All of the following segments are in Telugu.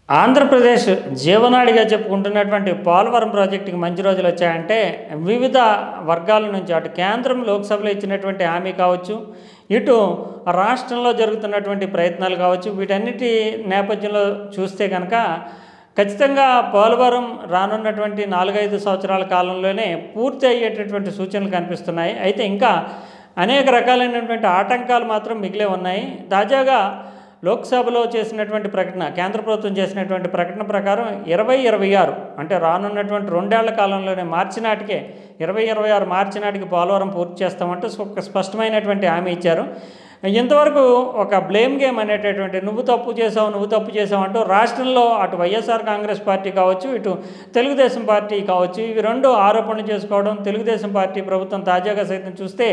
ఆంధ్రప్రదేశ్ జీవనాడిగా చెప్పుకుంటున్నటువంటి పోలవరం ప్రాజెక్టుకి మంచి రోజులు వచ్చాయంటే వివిధ వర్గాల నుంచి అటు కేంద్రం లోక్సభలో ఇచ్చినటువంటి హామీ కావచ్చు, ఇటు రాష్ట్రంలో జరుగుతున్నటువంటి ప్రయత్నాలు కావచ్చు, వీటన్నిటి నేపథ్యంలో చూస్తే కనుక ఖచ్చితంగా పోలవరం రానున్నటువంటి 4-5 సంవత్సరాల కాలంలోనే పూర్తి అయ్యేటటువంటి సూచనలు కనిపిస్తున్నాయి. అయితే ఇంకా అనేక రకాలైనటువంటి ఆటంకాలు మాత్రం మిగిలే ఉన్నాయి. తాజాగా లోక్సభలో చేసినటువంటి ప్రకటన, కేంద్ర ప్రభుత్వం చేసినటువంటి ప్రకటన ప్రకారం 2026 అంటే రానున్నటువంటి 2 ఏళ్ల కాలంలోనే మార్చి నాటికే 2026 మార్చి నాటికి పోలవరం పూర్తి చేస్తామంటూ ఒక స్పష్టమైనటువంటి హామీ ఇచ్చారు. ఇంతవరకు ఒక బ్లేమ్ గేమ్ అనేటటువంటి నువ్వు తప్పు చేసావు అంటూ రాష్ట్రంలో అటు వైఎస్ఆర్ కాంగ్రెస్ పార్టీ కావచ్చు, ఇటు తెలుగుదేశం పార్టీ కావచ్చు, ఇవి రెండు ఆరోపణలు చేసుకోవడం. తెలుగుదేశం పార్టీ ప్రభుత్వం తాజాగా సైతం చూస్తే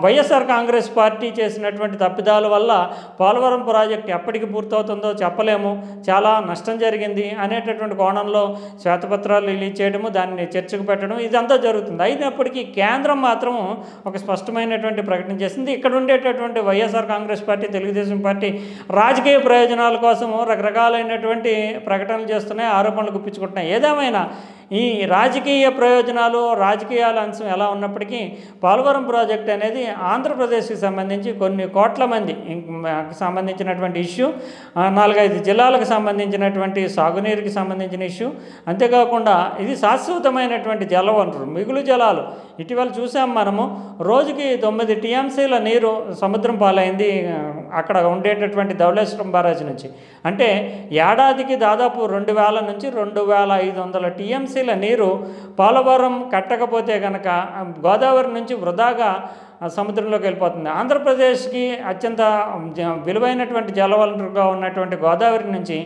వైఎస్ఆర్ కాంగ్రెస్ పార్టీ చేసినటువంటి తప్పిదాల వల్ల పోలవరం ప్రాజెక్టు ఎప్పటికి పూర్తవుతుందో చెప్పలేము, చాలా నష్టం జరిగింది అనేటటువంటి కోణంలో శ్వేతపత్రాలు రిలీజ్ చేయడము, దాన్ని చర్చకు పెట్టడం, ఇదంతా జరుగుతుంది. అయినప్పటికీ కేంద్రం మాత్రం ఒక స్పష్టమైనటువంటి ప్రకటన చేసింది. ఇక్కడ ఉండేటటువంటి వైఎస్ఆర్ కాంగ్రెస్ పార్టీ, తెలుగుదేశం పార్టీ రాజకీయ ప్రయోజనాల కోసం రకరకాలైనటువంటి ప్రకటనలు చేస్తున్నాయి, ఆరోపణలు గుప్పించుకుంటున్నాయి. ఏదేమైనా ఈ రాజకీయ ప్రయోజనాలు, రాజకీయాల అంశం ఎలా ఉన్నప్పటికీ పోలవరం ప్రాజెక్ట్ అనేది ఆంధ్రప్రదేశ్కి సంబంధించి కొన్ని కోట్ల మంది సంబంధించినటువంటి ఇష్యూ, 4-5 జిల్లాలకు సంబంధించినటువంటి సాగునీరుకి సంబంధించిన ఇష్యూ. అంతేకాకుండా ఇది శాశ్వతమైనటువంటి జలవనరు, మిగులు జలాలు. ఇటీవల చూసాం మనము, రోజుకి 9 టీఎంసీల నీరు సముద్రం పాలైంది అక్కడ ఉండేటటువంటి ధవళేశ్వరం బారాజు నుంచి. అంటే ఏడాదికి దాదాపు 2000 నుంచి 2500 టీఎంసీల నీరు పోలవరం కట్టకపోతే కనుక గోదావరి నుంచి వృధాగా సముద్రంలోకి వెళ్ళిపోతుంది. ఆంధ్రప్రదేశ్కి అత్యంత విలువైనటువంటి జలవనరుగా ఉన్నటువంటి గోదావరి నుంచి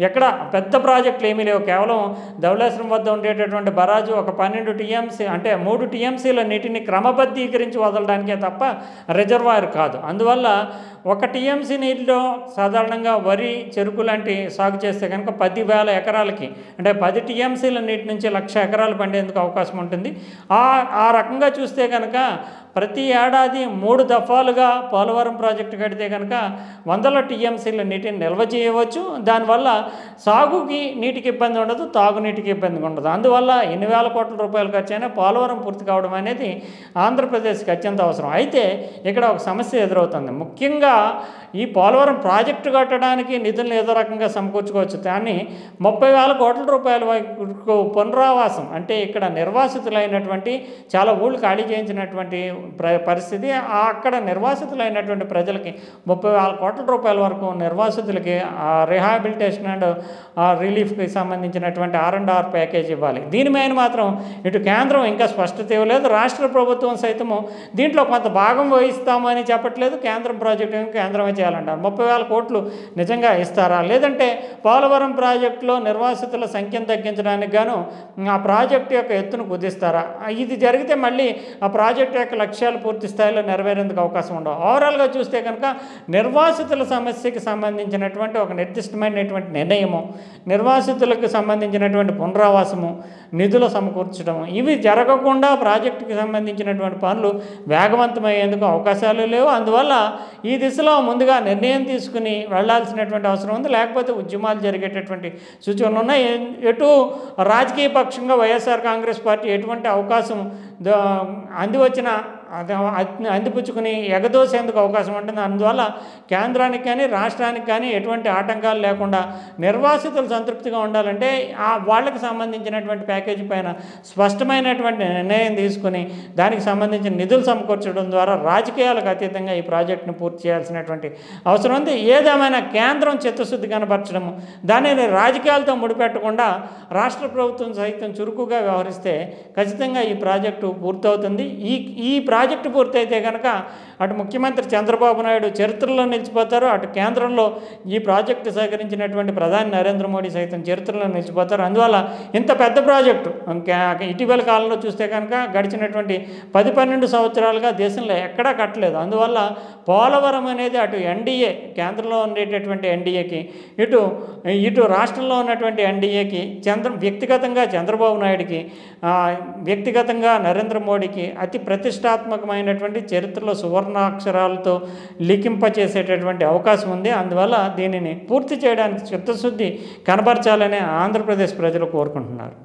ఎక్కడ పెద్ద ప్రాజెక్టులు ఏమీ లేవు. కేవలం ధవళేశ్వరం వద్ద ఉండేటటువంటి బరాజు ఒక 12 టీఎంసీ అంటే 3 టీఎంసీల నీటిని క్రమబద్ధీకరించి వదలడానికే తప్ప రిజర్వాయర్ కాదు. అందువల్ల 1 టీఎంసీ నీటిలో సాధారణంగా వరి, చెరుకు లాంటి సాగు చేస్తే కనుక 10,000 ఎకరాలకి అంటే 10 టీఎంసీల నీటి నుంచి 1,00,000 ఎకరాలు పండేందుకు అవకాశం ఉంటుంది. ఆ రకంగా చూస్తే కనుక ప్రతి ఏడాది 3 దఫాలుగా పోలవరం ప్రాజెక్టు కడితే కనుక 100 టీఎంసీల నీటిని నిల్వ చేయవచ్చు. దానివల్ల సాగుకి నీటికి ఇబ్బంది ఉండదు, తాగునీటికి ఇబ్బంది ఉండదు. అందువల్ల ఎన్ని వేల కోట్ల రూపాయలు ఖర్చు అయినా పోలవరం పూర్తి కావడం అనేది ఆంధ్రప్రదేశ్కి అత్యంత అవసరం. అయితే ఇక్కడ ఒక సమస్య ఎదురవుతుంది. ముఖ్యంగా ఈ పోలవరం ప్రాజెక్టు కట్టడానికి నిధులను ఏదో రకంగా సమకూర్చుకోవచ్చు, కానీ 30,000 కోట్ల రూపాయల వరకు పునరావాసం అంటే ఇక్కడ నిర్వాసితులైనటువంటి చాలా ఊళ్ళు ఖాళీ చేయించినటువంటి పరిస్థితి. అక్కడ నిర్వాసితులైనటువంటి ప్రజలకి 30,000 కోట్ల రూపాయల వరకు నిర్వాసితులకి రిహాబిలిటేషన్ అండ్ రిలీఫ్కి సంబంధించినటువంటి R&R ప్యాకేజ్ ఇవ్వాలి. దీనిపైన మాత్రం ఇటు కేంద్రం ఇంకా స్పష్టత ఇవ్వలేదు, రాష్ట్ర ప్రభుత్వం సైతము దీంట్లో కొంత భాగం వహిస్తామని చెప్పట్లేదు. కేంద్రం ప్రాజెక్టు కేంద్రమే చేయాలంటారు. 30,000 కోట్లు నిజంగా ఇస్తారా? లేదంటే పోలవరం ప్రాజెక్టులో నిర్వాసితుల సంఖ్యను తగ్గించడానికి గాను ఆ ప్రాజెక్టు యొక్క ఎత్తును కుదిస్తారా? ఇది జరిగితే మళ్ళీ ఆ ప్రాజెక్టు యొక్క లక్ష్యాలు పూర్తి స్థాయిలో నెరవేరేందుకు అవకాశం ఉండవు. ఓవరాల్గా చూస్తే కనుక నిర్వాసితుల సమస్యకి సంబంధించినటువంటి ఒక నిర్దిష్టమైనటువంటి నిర్ణయము, నిర్వాసితులకు సంబంధించినటువంటి పునరావాసము, నిధుల సమకూర్చడము, ఇవి జరగకుండా ప్రాజెక్టుకి సంబంధించినటువంటి పనులు వేగవంతమయ్యేందుకు అవకాశాలు లేవు. అందువల్ల ఈ దిశలో ముందుగా నిర్ణయం తీసుకుని వెళ్లాల్సినటువంటి అవసరం ఉంది, లేకపోతే ఉద్యమాలు జరిగేటటువంటి సూచనలు ఉన్నాయి. ఎటు రాజకీయ పక్షంగా వైఎస్ఆర్ కాంగ్రెస్ పార్టీ ఎటువంటి అవకాశం అందిపుచ్చుకుని ఎగదోసేందుకు అవకాశం ఉంటుంది. అందువల్ల కేంద్రానికి కానీ రాష్ట్రానికి కానీ ఎటువంటి ఆటంకాలు లేకుండా నిర్వాసితులు సంతృప్తిగా ఉండాలంటే వాళ్ళకి సంబంధించినటువంటి ప్యాకేజీ పైన స్పష్టమైనటువంటి నిర్ణయం తీసుకుని దానికి సంబంధించిన నిధులు సమకూర్చడం ద్వారా రాజకీయాలకు అతీతంగా ఈ ప్రాజెక్టును పూర్తి చేయాల్సినటువంటి అవసరం ఉంది. ఏదేమైనా కేంద్రం చిత్తశుద్ధి కనబరచడము, దానిని రాజకీయాలతో ముడిపెట్టకుండా రాష్ట్ర ప్రభుత్వం సైతం చురుకుగా వ్యవహరిస్తే ఖచ్చితంగా ఈ ప్రాజెక్టు పూర్తవుతుంది. ఈ ప్రాజెక్టు పూర్తయితే కనుక అటు ముఖ్యమంత్రి చంద్రబాబు నాయుడు చరిత్రలో నిలిచిపోతారు, అటు కేంద్రంలో ఈ ప్రాజెక్టు సహకరించినటువంటి ప్రధాని నరేంద్ర మోడీ సైతం చరిత్రలో నిలిచిపోతారు. అందువల్ల ఇంత పెద్ద ప్రాజెక్టు ఇటీవల కాలంలో చూస్తే కనుక గడిచినటువంటి 10-12 సంవత్సరాలుగా దేశంలో ఎక్కడా కట్టలేదు. అందువల్ల పోలవరం అనేది అటు ఎన్డీఏ కేంద్రంలో ఉండేటటువంటి ఎన్డీఏకి, ఇటు రాష్ట్రంలో ఉన్నటువంటి ఎన్డీఏకి, వ్యక్తిగతంగా చంద్రబాబు నాయుడికి, వ్యక్తిగతంగా నరేంద్ర మోడీకి అతి ప్రతిష్టాత్మక చారిత్రాత్మకమైనటువంటి చరిత్రలో సువర్ణాక్షరాలతో లిఖింపచేసేటటువంటి అవకాశం ఉంది. అందువల్ల దీనిని పూర్తి చేయడానికి చిత్తశుద్ధి కనబరచాలని ఆంధ్రప్రదేశ్ ప్రజలు కోరుకుంటున్నారు.